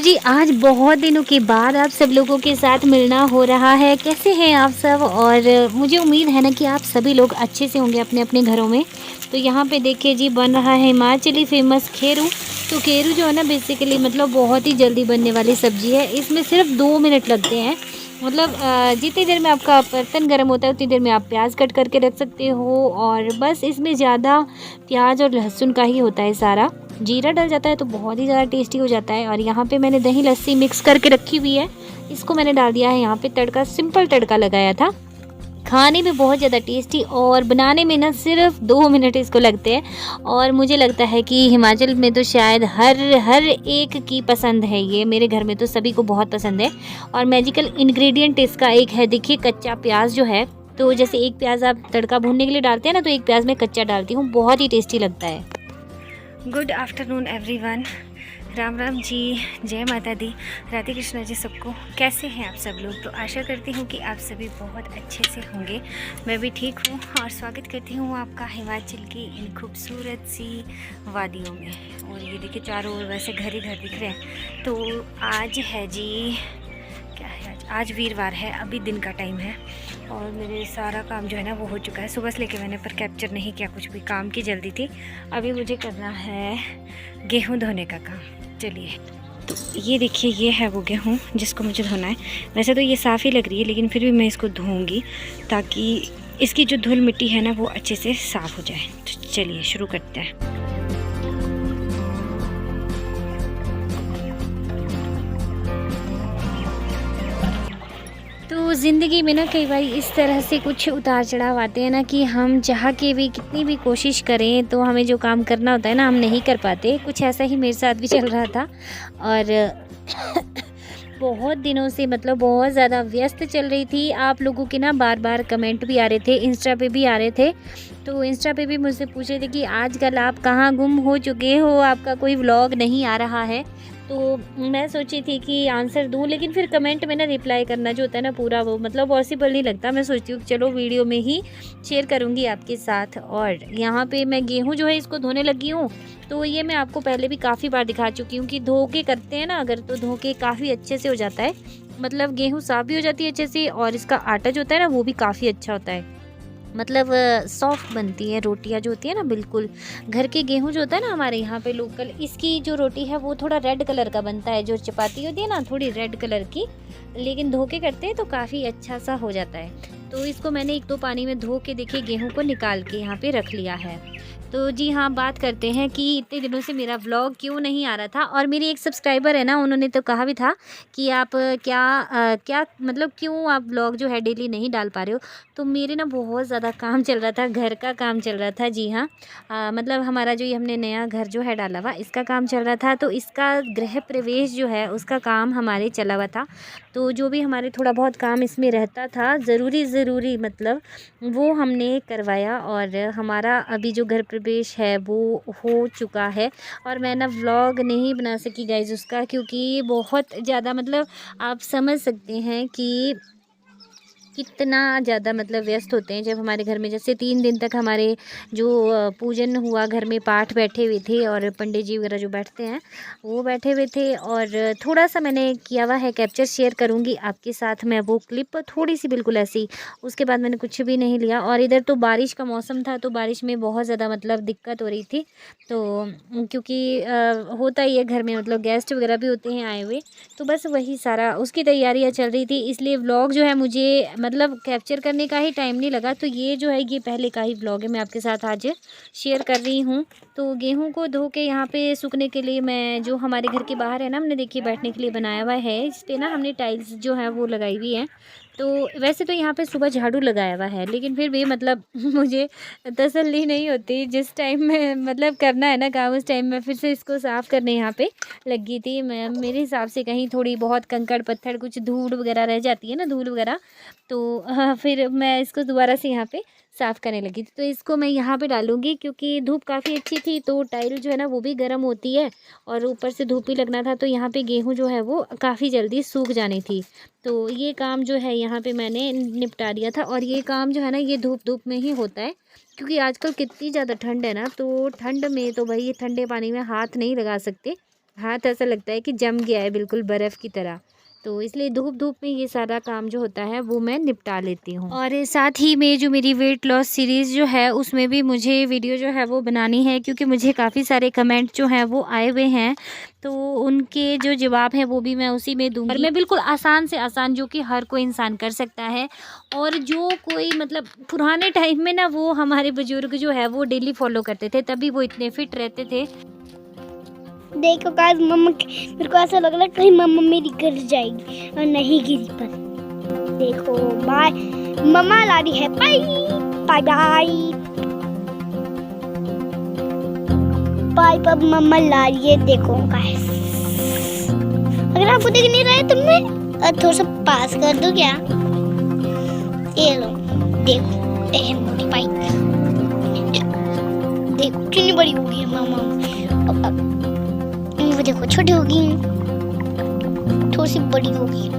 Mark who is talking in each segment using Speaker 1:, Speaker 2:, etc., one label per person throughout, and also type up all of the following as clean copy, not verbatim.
Speaker 1: जी, आज बहुत दिनों के बाद आप सब लोगों के साथ मिलना हो रहा है। कैसे हैं आप सब? और मुझे उम्मीद है ना कि आप सभी लोग अच्छे से होंगे अपने-अपने घरों में। तो यहाँ पे देखिए जी, बन रहा है हिमाचली फ़ेमस खेरू। तो खेरू जो है ना बेसिकली मतलब बहुत ही जल्दी बनने वाली सब्ज़ी है। इसमें सिर्फ़ 2 मिनट लगते हैं। मतलब जितनी देर में आपका बर्तन गर्म होता है उतनी देर में आप प्याज़ कट करके रख सकते हो, और बस इसमें ज़्यादा प्याज़ और लहसुन का ही होता है सारा। जीरा डल जाता है तो बहुत ही ज़्यादा टेस्टी हो जाता है। और यहाँ पे मैंने दही लस्सी मिक्स करके रखी हुई है, इसको मैंने डाल दिया है यहाँ पे तड़का, सिंपल तड़का लगाया था। खाने में बहुत ज़्यादा टेस्टी और बनाने में ना सिर्फ 2 मिनट इसको लगते हैं। और मुझे लगता है कि हिमाचल में तो शायद हर हर एक की पसंद है ये, मेरे घर में तो सभी को बहुत पसंद है। और मैजिकल इंग्रेडिएंट इसका एक है, देखिए कच्चा प्याज जो है। तो जैसे एक प्याज आप तड़का भूनने के लिए डालते हैं ना, तो एक प्याज मैं कच्चा डालती हूँ, बहुत ही टेस्टी लगता है। Good afternoon everyone, Ram Ram ji, जय माता दी, राधे कृष्णा जी सबको। कैसे हैं आप सब लोग? तो आशा करती हूँ कि आप सभी बहुत अच्छे से होंगे। मैं भी ठीक हूँ और स्वागत करती हूँ आपका हिमाचल की इन खूबसूरत सी वादियों में। और ये देखिए चारों ओर वैसे घर ही घर दिख रहे हैं। तो आज है जी, क्या है आज वीरवार है, अभी दिन का टाइम है और मेरे सारा काम जो है ना वो हो चुका है। सुबह से लेके मैंने पर कैप्चर नहीं किया, कुछ भी काम की जल्दी थी। अभी मुझे करना है गेहूं धोने का काम। चलिए, तो ये देखिए, ये है वो गेहूं जिसको मुझे धोना है। वैसे तो ये साफ़ ही लग रही है, लेकिन फिर भी मैं इसको धोऊंगी ताकि इसकी जो धूल मिट्टी है ना वो अच्छे से साफ़ हो जाए। तो चलिए शुरू करते हैं। तो ज़िंदगी में ना कई बार इस तरह से कुछ उतार चढ़ाव आते हैं ना कि हम चाह के भी कितनी भी कोशिश करें तो हमें जो काम करना होता है ना हम नहीं कर पाते। कुछ ऐसा ही मेरे साथ भी चल रहा था। और बहुत दिनों से मतलब बहुत ज़्यादा व्यस्त चल रही थी। आप लोगों के ना बार बार कमेंट भी आ रहे थे, इंस्टा पे भी आ रहे थे। तो इंस्टा पे भी मुझसे पूछ रहे थे कि आजकल आप कहाँ गुम हो चुके हो, आपका कोई व्लॉग नहीं आ रहा है। तो मैं सोची थी कि आंसर दूँ, लेकिन फिर कमेंट में ना रिप्लाई करना जो होता है ना पूरा, वो मतलब पॉसिबल नहीं लगता। मैं सोचती हूँ चलो वीडियो में ही शेयर करूँगी आपके साथ। और यहाँ पे मैं गेहूँ जो है इसको धोने लगी हूँ। तो ये मैं आपको पहले भी काफ़ी बार दिखा चुकी हूँ कि धो के करते हैं ना अगर, तो धो के काफ़ी अच्छे से हो जाता है। मतलब गेहूँ साफ़ भी हो जाती है अच्छे से, और इसका आटा जो होता है ना वो भी काफ़ी अच्छा होता है। मतलब सॉफ्ट बनती है रोटियां जो होती है ना, बिल्कुल घर के गेहूं जो होता है ना हमारे यहाँ पे लोकल, इसकी जो रोटी है वो थोड़ा रेड कलर का बनता है। जो चपाती होती है ना थोड़ी रेड कलर की, लेकिन धो के करते हैं तो काफ़ी अच्छा सा हो जाता है। तो इसको मैंने 1-2 पानी में धो के देखिए गेहूं को निकाल के यहाँ पे रख लिया है। तो जी हाँ, बात करते हैं कि इतने दिनों से मेरा व्लॉग क्यों नहीं आ रहा था। और मेरी एक सब्सक्राइबर है ना, उन्होंने तो कहा भी था कि आप क्या मतलब क्यों आप व्लॉग जो है डेली नहीं डाल पा रहे हो। तो मेरे ना बहुत ज़्यादा काम चल रहा था, घर का काम चल रहा था। जी हाँ, मतलब हमारा जो ये हमने नया घर जो है डाला हुआ, इसका काम चल रहा था। तो इसका गृह प्रवेश जो है उसका काम हमारे चला हुआ था। तो जो भी हमारे थोड़ा बहुत काम इसमें रहता था ज़रूरी मतलब वो हमने करवाया। और हमारा अभी जो घर प्रवेश है वो हो चुका है। और मैं ना व्लॉग नहीं बना सकी गाइज उसका, क्योंकि बहुत ज़्यादा मतलब आप समझ सकते हैं कि कितना ज़्यादा मतलब व्यस्त होते हैं। जब हमारे घर में जैसे 3 दिन तक हमारे जो पूजन हुआ, घर में पाठ बैठे हुए थे और पंडित जी वगैरह जो बैठते हैं वो बैठे हुए थे। और थोड़ा सा मैंने किया हुआ है कैप्चर, शेयर करूँगी आपके साथ मैं वो क्लिप, थोड़ी सी बिल्कुल ऐसी। उसके बाद मैंने कुछ भी नहीं लिया। और इधर तो बारिश का मौसम था, तो बारिश में बहुत ज़्यादा मतलब दिक्कत हो रही थी। तो क्योंकि होता ही है घर में, मतलब गेस्ट वगैरह भी होते हैं आए हुए। तो बस वही सारा उसकी तैयारियां चल रही थी, इसलिए व्लॉग जो है मुझे मतलब कैप्चर करने का ही टाइम नहीं लगा। तो ये जो है ये पहले का ही व्लॉग है, मैं आपके साथ आज शेयर कर रही हूँ। तो गेहूं को धो के यहाँ पे सूखने के लिए, मैं जो हमारे घर के बाहर है ना, हमने देखिए बैठने के लिए बनाया हुआ है, इस पे ना हमने टाइल्स जो है वो लगाई हुई है। तो वैसे तो यहाँ पे सुबह झाड़ू लगाया हुआ है, लेकिन फिर भी मतलब मुझे तसल्ली नहीं होती। जिस टाइम में मतलब करना है ना काम, उस टाइम में फिर से इसको साफ़ करने यहाँ पे लगी थी। मैं मेरे हिसाब से कहीं थोड़ी बहुत कंकड़ पत्थर कुछ धूल वगैरह रह जाती है ना, धूल वगैरह। तो हाँ, फिर मैं इसको दोबारा से यहाँ पे साफ़ करने लगी थी। तो इसको मैं यहाँ पे डालूँगी, क्योंकि धूप काफ़ी अच्छी थी तो टाइल जो है ना वो भी गर्म होती है, और ऊपर से धूप भी लगना था। तो यहाँ पे गेहूँ जो है वो काफ़ी जल्दी सूख जानी थी। तो ये काम जो है यहाँ पे मैंने निपटा दिया था। और ये काम जो है ना ये धूप में ही होता है, क्योंकि आजकल कितनी ज़्यादा ठंड है ना, तो ठंड में तो भाई ये ठंडे पानी में हाथ नहीं लगा सकते। हाथ ऐसा लगता है कि जम गया है बिल्कुल बर्फ़ की तरह। तो इसलिए धूप-धूप में ये सारा काम जो होता है वो मैं निपटा लेती हूँ। और साथ ही में जो मेरी वेट लॉस सीरीज़ जो है उसमें भी मुझे वीडियो जो है वो बनानी है, क्योंकि मुझे काफ़ी सारे कमेंट जो हैं वो आए हुए हैं। तो उनके जो जवाब हैं वो भी मैं उसी में दूँगी। और मैं बिल्कुल आसान से आसान, जो कि हर कोई इंसान कर सकता है, और जो कोई मतलब पुराने टाइम में ना वो हमारे बुज़ुर्ग जो है वो डेली फ़ॉलो करते थे, तभी वो इतने फिट रहते थे।
Speaker 2: देखो गाइस, मेरे को ऐसा लग रहा है कहीं मम्मा मेरी गिर जाएगी, और नहीं गिरी। पर देखो, बाय, मम्मा ला रही है, बाय बाय बाय बाय। पर मम्मा ला रही है, देखो गाइस। अगर आपको दिख नहीं रहा है तो मैं थोड़ा सा पास कर दूं क्या? ये लो, देखो बड़ी बाइक, देखो कितनी बड़ी हो गई है मम्मा। वो देखो छोटी हो गई, थोड़ी सी बड़ी हो गई।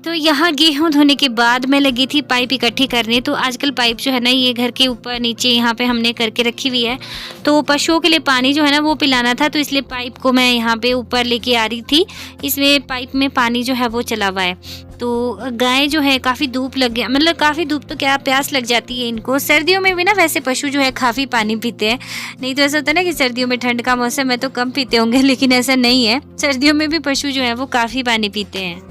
Speaker 1: तो यहाँ गेहूँ धोने के बाद मैं लगी थी पाइप इकट्ठी करने। तो आजकल पाइप जो है ना ये घर के ऊपर नीचे यहाँ पे हमने करके रखी हुई है। तो पशुओं के लिए पानी जो है ना वो पिलाना था, तो इसलिए पाइप को मैं यहाँ पे ऊपर लेके आ रही थी। इसमें पाइप में पानी जो है वो चला हुआ है। तो गाय जो है काफ़ी धूप लग गया, मतलब काफ़ी धूप तो क्या, प्यास लग जाती है इनको। सर्दियों में भी ना वैसे पशु जो है काफ़ी पानी पीते हैं। नहीं तो ऐसा होता है ना कि सर्दियों में ठंड का मौसम है तो कम पीते होंगे, लेकिन ऐसा नहीं है। सर्दियों में भी पशु जो है वो काफ़ी पानी पीते हैं।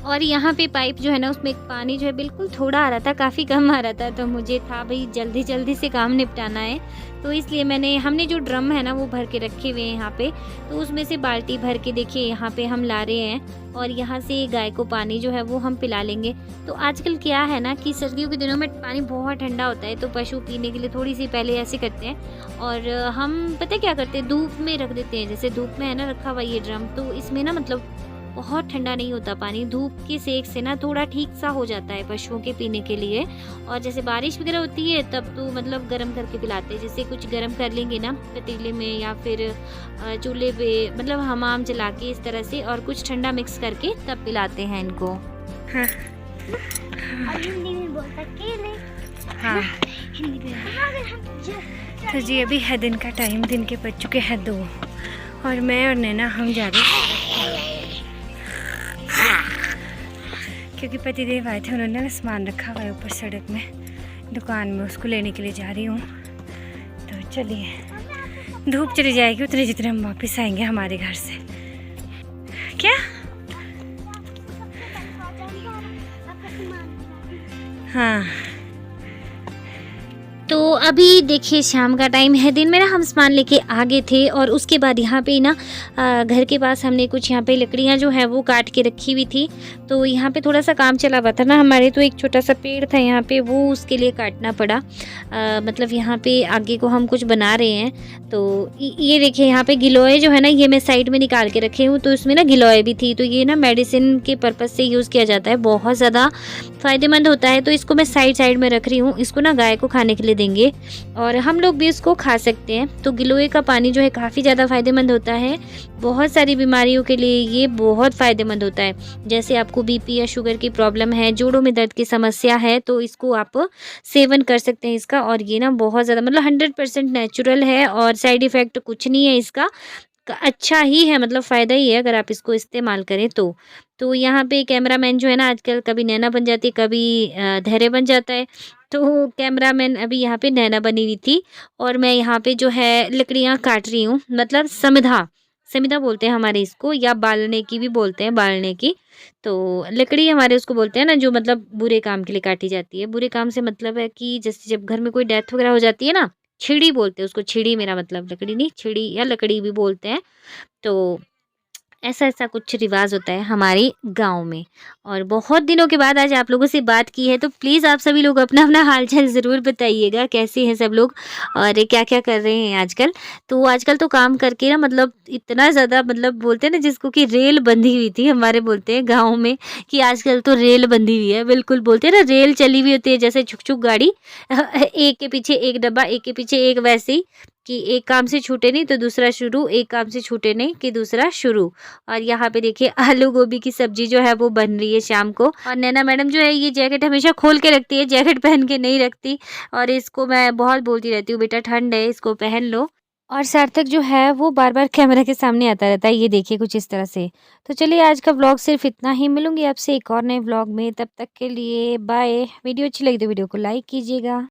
Speaker 1: और यहाँ पे पाइप जो है ना उसमें पानी जो है बिल्कुल थोड़ा आ रहा था, काफ़ी कम आ रहा था। तो मुझे था भाई जल्दी जल्दी से काम निपटाना है, तो इसलिए हमने जो ड्रम है ना वो भर के रखे हुए हैं यहाँ पे। तो उसमें से बाल्टी भर के देखिए यहाँ पे हम ला रहे हैं, और यहाँ से गाय को पानी जो है वो हम पिला लेंगे। तो आजकल क्या है ना कि सर्दियों के दिनों में पानी बहुत ठंडा होता है, तो पशु पीने के लिए थोड़ी सी पहले ऐसे करते हैं। और हम पता क्या करते हैं, धूप में रख देते हैं। जैसे धूप में है ना रखा हुआ ये ड्रम, तो इसमें ना मतलब बहुत ठंडा नहीं होता पानी, धूप के सेक से ना थोड़ा ठीक सा हो जाता है पशुओं के पीने के लिए। और जैसे बारिश वगैरह होती है तब तो मतलब गर्म करके पिलाते हैं। जैसे कुछ गर्म कर लेंगे ना पतीले में या फिर चूल्हे पे, मतलब हमाम जला के इस तरह से, और कुछ ठंडा मिक्स करके तब पिलाते हैं इनको। हाँ
Speaker 2: हिंदी में बोल सकते हैं।
Speaker 1: हाँ।
Speaker 2: हिंदी में
Speaker 1: तो जी अभी है दिन का टाइम, दिन के बज चुके हैं 2, और मैं और नैना हम जा रहे हैं क्योंकि पतिदेव आए थे, उन्होंने ना सामान रखा हुआ है ऊपर सड़क में दुकान में, उसको लेने के लिए जा रही हूँ। तो चलिए, धूप चली जाएगी उतने जितने हम वापस आएंगे हमारे घर से। क्या? हाँ। तो अभी देखिए शाम का टाइम है, दिन में ना हम सामान लेके आ गए थे, और उसके बाद यहाँ पे ना घर के पास हमने कुछ यहाँ पे लकड़ियाँ जो है वो काट के रखी हुई थी। तो यहाँ पे थोड़ा सा काम चला हुआ था ना हमारे, तो एक छोटा सा पेड़ था यहाँ पे, वो उसके लिए काटना पड़ा। मतलब यहाँ पे आगे को हम कुछ बना रहे हैं। तो ये देखिए यहाँ पे गिलोय जो है ना ये मैं साइड में निकाल के रखे हूँ। तो इसमें ना गिलोय भी थी, तो ये ना मेडिसिन के पर्पज़ से यूज़ किया जाता है, बहुत ज़्यादा फ़ायदेमंद होता है। तो इसको मैं साइड में रख रही हूँ, इसको ना गाय को खाने के लिए देंगे, और हम लोग भी इसको खा सकते हैं। तो गिलोय का पानी जो है काफ़ी ज़्यादा फ़ायदेमंद होता है, बहुत सारी बीमारियों के लिए ये बहुत फ़ायदेमंद होता है। जैसे आपको बीपी या शुगर की प्रॉब्लम है, जोड़ों में दर्द की समस्या है, तो इसको आप सेवन कर सकते हैं इसका। और ये ना बहुत ज़्यादा मतलब 100% नेचुरल है, और साइड इफ़ेक्ट कुछ नहीं है इसका, अच्छा ही है, मतलब फ़ायदा ही है अगर आप इसको इस्तेमाल करें तो। तो यहाँ पे कैमरामैन जो है ना आजकल कभी नैना बन जाती है, कभी धैर्य बन जाता है। तो कैमरामैन अभी यहाँ पे नैना बनी हुई थी, और मैं यहाँ पे जो है लकड़ियाँ काट रही हूँ, मतलब समिधा समिधा बोलते हैं हमारे इसको, या बालने की भी बोलते हैं, बालने की। तो लकड़ी हमारे उसको बोलते हैं ना, जो मतलब बुरे काम के लिए काटी जाती है। बुरे काम से मतलब है कि जैसे जब घर में कोई डेथ वगैरह हो जाती है ना, छिड़ी बोलते हैं उसको, छिड़ी मेरा मतलब लकड़ी नहीं, छिड़ी या लकड़ी भी बोलते हैं। तो ऐसा कुछ रिवाज होता है हमारे गाँव में। और बहुत दिनों के बाद आज आप लोगों से बात की है, तो प्लीज़ आप सभी लोग अपना हाल-चाल ज़रूर बताइएगा, कैसे हैं सब लोग और क्या-क्या कर रहे हैं आजकल। तो आजकल तो काम करके ना मतलब इतना ज़्यादा, मतलब बोलते हैं ना जिसको कि रेल बंधी हुई थी, हमारे बोलते हैं गाँव में कि आजकल तो रेल बंधी हुई है। बिल्कुल बोलते हैं ना, रेल चली हुई होती है जैसे छुक-छुक गाड़ी एक के पीछे एक डब्बा, एक के पीछे एक, वैसे ही कि एक काम से छूटे नहीं तो दूसरा शुरू, एक काम से छूटे नहीं कि दूसरा शुरू। और यहाँ पे देखिए आलू गोभी की सब्जी जो है वो बन रही है शाम को। और नैना मैडम जो है ये जैकेट हमेशा खोल के रखती है, जैकेट पहन के नहीं रखती, और इसको मैं बहुत बोलती रहती हूँ बेटा ठंड है इसको पहन लो। और सार्थक जो है वो बार-बार कैमरा के सामने आता रहता है, ये देखिए कुछ इस तरह से। तो चलिए आज का व्लॉग सिर्फ़ इतना ही, मिलूँगी आपसे एक और नए व्लॉग में, तब तक के लिए बाय। वीडियो अच्छी लगी तो वीडियो को लाइक कीजिएगा।